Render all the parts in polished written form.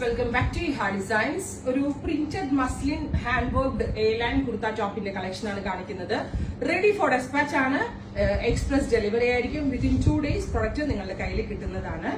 Welcome back to Ha Designs. ഒരു printed muslin hand worked A line kurta ടോപ്പിന്റെ collection ആണ് കാണിക്കുന്നത്. റെഡി ഫോർ ഡെസ്പാച്ച് ആണ്. എക്സ്പ്രസ് ഡെലിവറി ആയിരിക്കും. വിത്തിൻ 2 days പ്രൊഡക്റ്റ് നിങ്ങളുടെ കയ്യിൽ കിട്ടുന്നതാണ്.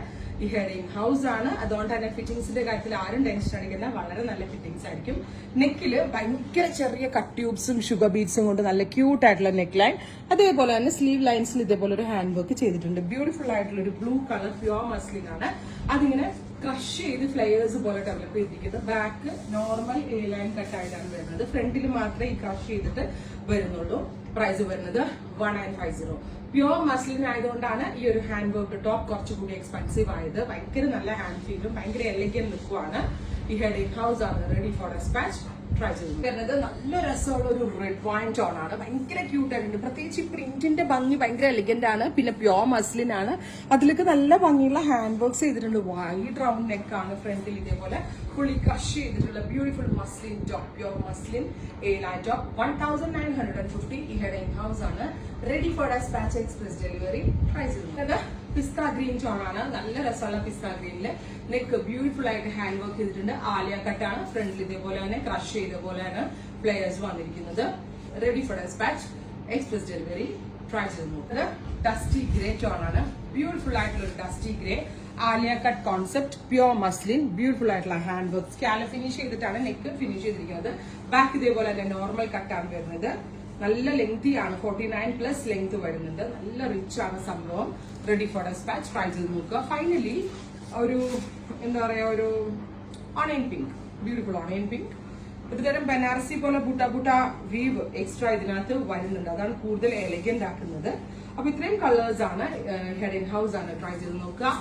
ഈ ഹെഡിങ് ഹൗസ് ആണ്, അതുകൊണ്ട് തന്നെ ഫിറ്റിംഗ്സിന്റെ കാര്യത്തിൽ ആരും ടെൻഷൻ അടിക്കില്ല. വളരെ നല്ല ഫിറ്റിംഗ്സ് ആയിരിക്കും. നെക്കില് ഭയങ്കര ചെറിയ കട്ട് ട്യൂബ്സും ഷുഗർ ബീഡ്സും കൊണ്ട് നല്ല ക്യൂട്ട് ആയിട്ടുള്ള നെക്ക് ലൈൻ, അതേപോലെ തന്നെ സ്ലീവ് ലൈൻസിൽ ഇതേപോലെ ഒരു ഹാൻഡ് വർക്ക് ചെയ്തിട്ടുണ്ട്. ബ്യൂട്ടിഫുൾ ആയിട്ടുള്ള ഒരു ബ്ലൂ കളർ പ്യുവർ മസ്ലിൻ ആണ്. അതിങ്ങനെ ക്രഷ് ചെയ്ത് ഫ്ലയേഴ്സ് പോലെ ഡെവലപ്പ് ചെയ്തിരിക്കുന്നത്. Back normal A line cut ആയിട്ടാണ് വരുന്നത്. ഫ്രണ്ടിൽ മാത്രമേ ഈ ക്രഷ് ചെയ്തിട്ട് വരുന്നുള്ളൂ. പ്രൈസ് വരുന്നത് 1950. പ്യുവർ മസ്ലിൻ ആയതുകൊണ്ടാണ് ഈ ഒരു ഹാൻഡ് വർക്ക് ടോപ്പ് കുറച്ചുകൂടി എക്സ്പെൻസീവ് ആയത്. ഭയങ്കര നല്ല ഹാൻഡ് ഫീലും ഭയങ്കര എലഗന്റ് ലുക്കുമാണ്. ഈ ഹെഡിങ് ഹൗസ് ആണ് റെഡി ഫോർ ഡെസ്പാച്ച്. ട്രൈ ചെയ്തു വരുന്നത് നല്ല രസമുള്ള ഒരു റെഡ് വൈൻ ടോൺ ആണ്. ഭയങ്കര ക്യൂട്ട് ആയിട്ടുണ്ട്. പ്രത്യേകിച്ച് പ്രിന്റിന്റെ ഭംഗി ഭയങ്കര എലിഗന്റ് ആണ്. പിന്നെ പ്യോർ മസ്ലിൻ ആണ്. അതിലേക്ക് നല്ല ഭംഗിയുള്ള ഹാൻഡ് വർക്ക്സ് ചെയ്തിട്ടുണ്ട്. വൈഡ് റൗണ്ട് നെക്ക് ആണ്. ഫ്രണ്ടിൽ ഇതേപോലെ ഫുള്ളി ക്രഷ് ചെയ്തിട്ടുള്ള beautiful muslin top, pure muslin A line top. 1950. ഈ ഹെഡിങ് ഹൗസ് ആണ്. Ready for despatch express delivery. Try ചെയ്തു. പിസ്ത ഗ്രീൻ ടോൺ ആണ്. നല്ല രസമുള്ള പിസ്ത ഗ്രീനില് നെക്ക് ബ്യൂട്ടിഫുൾ ആയിട്ട് ഹാൻഡ് വർക്ക് ചെയ്തിട്ടുണ്ട്. ആലിയ കട്ടാണ്. ഫ്രണ്ടിൽ ഇതേപോലെ തന്നെ ക്രഷ് ചെയ്ത പോലെയാണ് പ്ലെയേഴ്സ് വന്നിരിക്കുന്നത്. Ready for despatch express delivery. Try ചെയ്ത് നോക്കുന്നത് ഡസ്റ്റി ഗ്രേ ടോൺ ആണ്. ബ്യൂട്ടിഫുൾ ആയിട്ടുള്ള ഒരു dusty grey Alia cut concept, pure muslin, beautiful ആയിട്ടുള്ള ഹാൻഡ് വർക്ക്. സ്കാല ഫിനിഷ് ചെയ്തിട്ടാണ് നെക്ക് ഫിനിഷ് ചെയ്തിരിക്കുന്നത്. ബാക്ക് ഇതേപോലെ തന്നെ നോർമൽ കട്ടാണ് വരുന്നത്. നല്ല ലെങ്തി ആണ്. 49+ ലെങ്ത് വരുന്നുണ്ട്. നല്ല റിച്ച് ആണ് സംഭവം. Ready for dispatch. ട്രൈ ചെയ്ത് നോക്കുക. ഫൈനലി ഒരു എന്താ പറയാ, ഒരു onion pink, beautiful onion pink. ഒരു തരം ബനാറസി പോലെ ബുട്ട വീവ് എക്സ്ട്രാ ഇതിനകത്ത് വരുന്നുണ്ട്. അതാണ് കൂടുതൽ എലഗന്റ് ആക്കുന്നത്. അപ്പൊ ഇത്രയും കളേഴ്സ് ആണ്. ഹെഡിങ് ഹൗസ് ആണ്. ട്രൈ ചെയ്ത് നോക്കുക.